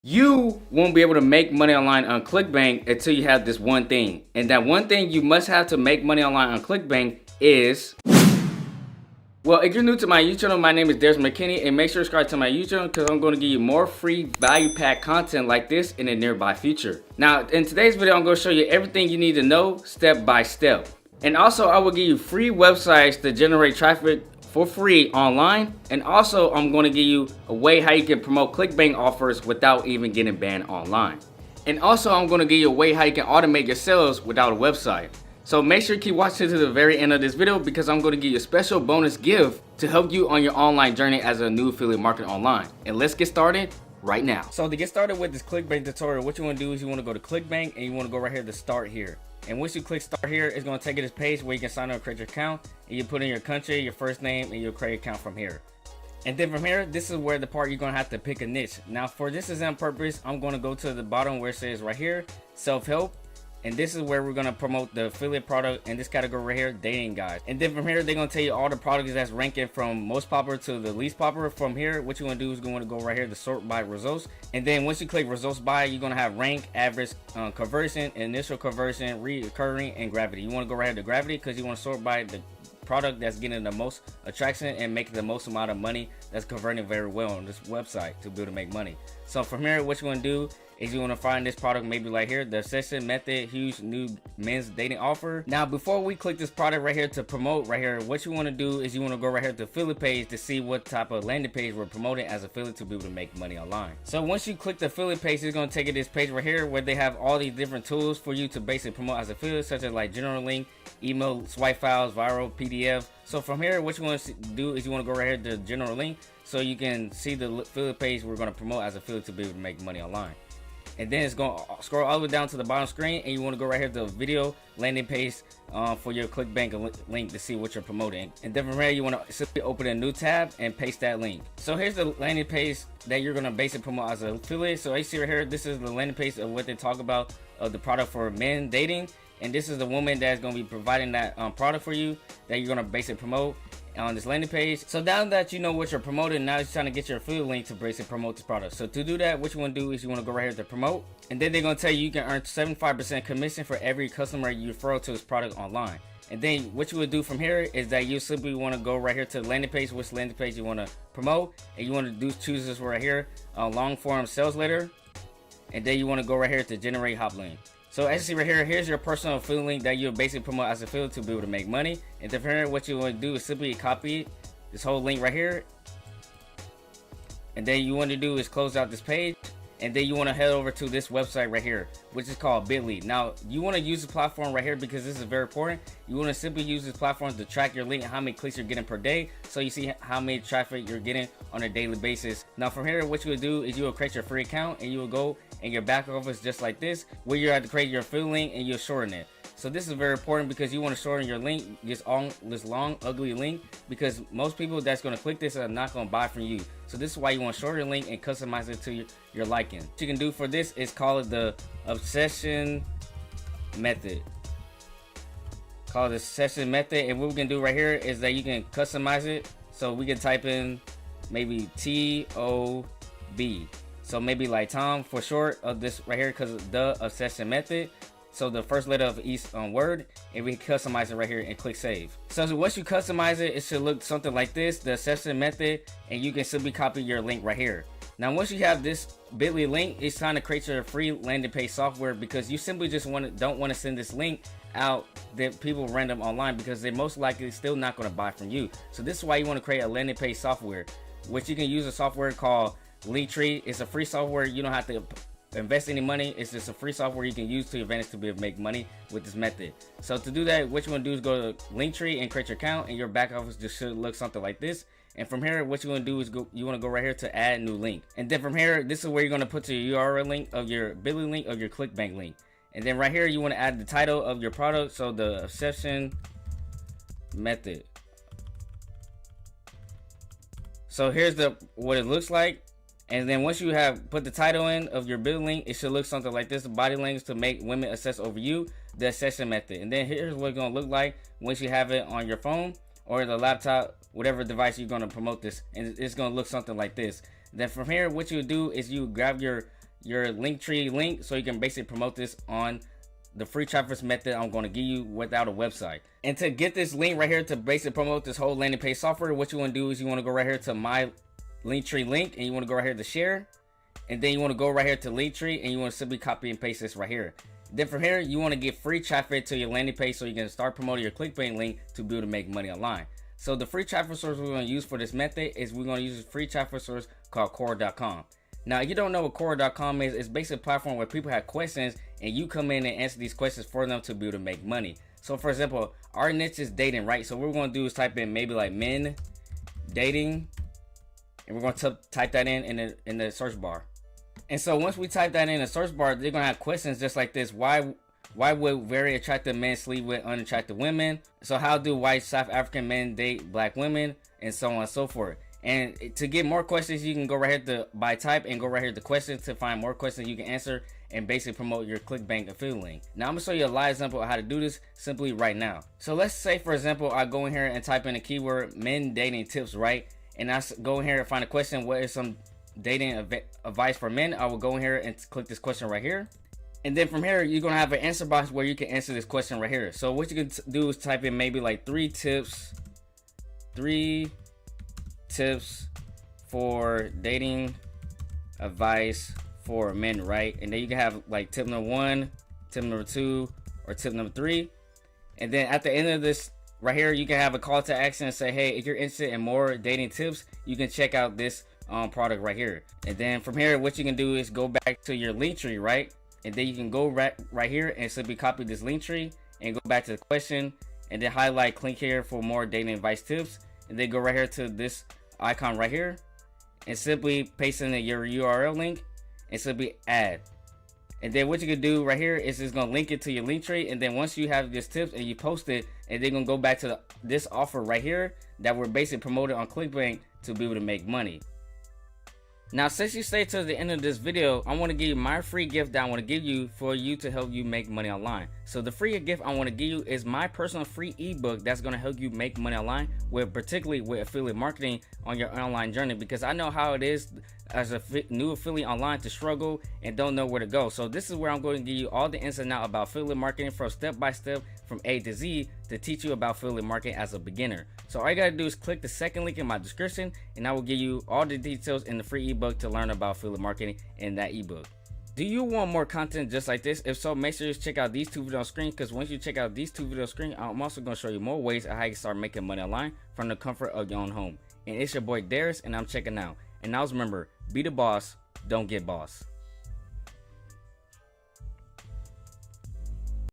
You won't be able to make money online on ClickBank until you have this one thing. And that one thing you must have to make money online on ClickBank is, well, if you're new to my YouTube channel, my name is Darius McKinney, and make sure to subscribe to my YouTube channel because I'm going to give you more free value pack content like this in the nearby future. Now, in today's video, I'm going to show you everything you need to know step by step. And also, I will give you free websites to generate traffic for free online, and also I'm going to give you a way how you can promote ClickBank offers without even getting banned online. And also I'm going to give you a way how you can automate your sales without a website. So make sure you keep watching to the very end of this video because I'm going to give you a special bonus gift to help you on your online journey as a new affiliate marketer online. And let's get started right now. So to get started with this ClickBank tutorial, what you want to do is you want to go to ClickBank and you want to go right here to start here. And once you click start here, it's going to take you to this page where you can sign up and create your account, and you put in your country, your first name, and you'll create an account from here. And then from here, this is where the part you're going to have to pick a niche. Now for this exam purpose, I'm going to go to the bottom where it says right here, self-help. And this is where we're going to promote the affiliate product in this category right here, dating guides. And then from here, they're going to tell you all the products that's ranking from most popular to the least popular. From here, what you want to do is going to go right here to sort by results. And then once you click results by, you're going to have rank, average, conversion, initial conversion, recurring, and gravity. You want to go right here to gravity because you want to sort by the product that's getting the most attraction and making the most amount of money, that's converting very well on this website to be able to make money. So from here, what you want to do is you want to find this product maybe like here, the Obsession Method huge new men's dating offer. Now before we click this product right here to promote right here, what you want to do is you want to go right here to affiliate page to see what type of landing page we're promoting as affiliate to be able to make money online. So once you click the affiliate page, it's going to take you to this page right here where they have all these different tools for you to basically promote as affiliate, such as like general link, email, swipe files, viral, PDF. So from here, what you want to do is you want to go right here to general link so you can see the affiliate page we're going to promote as affiliate to be able to make money online. And then it's going to scroll all the way down to the bottom screen, and you want to go right here to the video landing page for your ClickBank link to see what you're promoting. And then from here, you want to simply open a new tab and paste that link. So here's the landing page that you're going to basically promote as an affiliate. So you see right here, this is the landing page of what they talk about of the product for men dating. And this is the woman that's going to be providing that product for you that you're going to basically promote on this landing page. So now that you know what you're promoting, now you're trying to get your affiliate link to basically promote this product. So to do that, what you want to do is you want to go right here to promote, and then they're going to tell you you can earn 75% commission for every customer you refer to this product online. And then what you would do from here is that you simply want to go right here to the landing page, which landing page you want to promote, and you want to choose this right here, long form sales letter, and then you want to go right here to generate hot link. So as you see right here, here's your personal affiliate link that you'll basically promote as an affiliate to be able to make money. And then from here, what you want to do is simply copy this whole link right here. And then you want to do is close out this page. And then you want to head over to this website right here, which is called Bitly. Now, you want to use the platform right here because this is very important. You want to simply use this platform to track your link and how many clicks you're getting per day. So you see how many traffic you're getting on a daily basis. Now, from here, what you will do is you will create your free account and you will go in your back office just like this, where you have to create your affiliate link and you'll shorten it. So this is very important because you want to shorten your link, this long, ugly link, because most people that's going to click this are not going to buy from you. So this is why you want to shorten your link and customize it to your liking. What you can do for this is call it the Obsession Method. Call it the Obsession Method, and what we can do right here is that you can customize it. So we can type in maybe TOB. So maybe like Tom for short of this right here, because the Obsession Method. So the first letter of each word, and we can customize it right here and click save. So once you customize it, it should look something like this, the Obsession Method, and you can simply copy your link right here. Now once you have this Bitly link, it's time to create your free landing page software, because you simply just don't want to send this link out that people random online, because they're most likely still not going to buy from you. So this is why you want to create a landing page software, which you can use a software called Linktree. It's a free software. You don't have to invest any money. It's just a free software you can use to your advantage to be able to make money with this method. So to do that, what you want to do is go to Linktree and create your account, and your back office just should look something like this. And from here, what you want to do is you want to go right here to add new link. And then from here, this is where you're going to put your URL link of your Bitly link of your ClickBank link. And then right here, you want to add the title of your product. So the Obsession Method. So here's what it looks like. And then once you have put the title in of your Bitly link, it should look something like this: body language to make women obsess over you, the Obsession Method. And then here's what it's going to look like once you have it on your phone or the laptop, whatever device you're going to promote this, and it's going to look something like this. Then from here, what you do is you grab your your Linktree link so you can basically promote this on the free traffic method I'm going to give you without a website. And to get this link right here to basically promote this whole landing page software, what you want to do is you want to go right here to my Linktree link, and you want to go right here to share, and then you want to go right here to Linktree, and you want to simply copy and paste this right here. Then from here, you want to get free traffic to your landing page so you can start promoting your ClickBank link to be able to make money online. So the free traffic source we're going to use for this method is we're going to use a free traffic source called Quora.com. Now, if you don't know what Quora.com is, it's basically a platform where people have questions and you come in and answer these questions for them to be able to make money. So for example, our niche is dating, right? So what we're going to do is type in maybe like men dating, and we're going to type that in the search bar. And so once we type that in the search bar, they're going to have questions just like this. Why would very attractive men sleep with unattractive women? So how do white South African men date black women? And so on and so forth. And to get more questions, you can go right here by type and go right here to questions to find more questions you can answer and basically promote your ClickBank affiliate link. Now I'm gonna show you a live example of how to do this simply right now. So let's say, for example, I go in here and type in the keyword men dating tips, right? And I go in here and find a question, what is some dating advice for men? I will go in here and click this question right here. And then from here, you're gonna have an answer box where you can answer this question right here. So what you can do is type in maybe like three tips for dating advice for men, right? And then you can have like tip number 1, tip number 2, or tip number 3. And then at the end of this right here, you can have a call to action and say, hey, if you're interested in more dating tips, you can check out this product right here. And then from here, what you can do is go back to your Linktree, right? And then you can go right here and simply copy this Linktree and go back to the question, and then highlight click here for more dating advice tips, and then go right here to this icon right here and simply paste in your URL link and simply add. And then what you can do right here is just gonna link it to your Linktree, and then once you have this tips and you post it, and they're gonna go back to this offer right here that we're basically promoted on ClickBank to be able to make money. Now, since you stayed to the end of this video, I want to give you my free gift that I want to give you for you to help you make money online. So the free gift I want to give you is my personal free ebook that's going to help you make money online, particularly with affiliate marketing on your online journey, because I know how it is as a new affiliate online to struggle and don't know where to go. So this is where I'm going to give you all the ins and outs about affiliate marketing from step by step from A to Z to teach you about affiliate marketing as a beginner. So all you gotta do is click the second link in my description, and I will give you all the details in the free ebook to learn about affiliate marketing in that ebook. Do you want more content just like this? If so, make sure you check out these two videos on screen, because once you check out these two videos on screen, I'm also going to show you more ways of how you can start making money online from the comfort of your own home. And it's your boy Darius, and I'm checking out. And now remember, be the boss, don't get boss.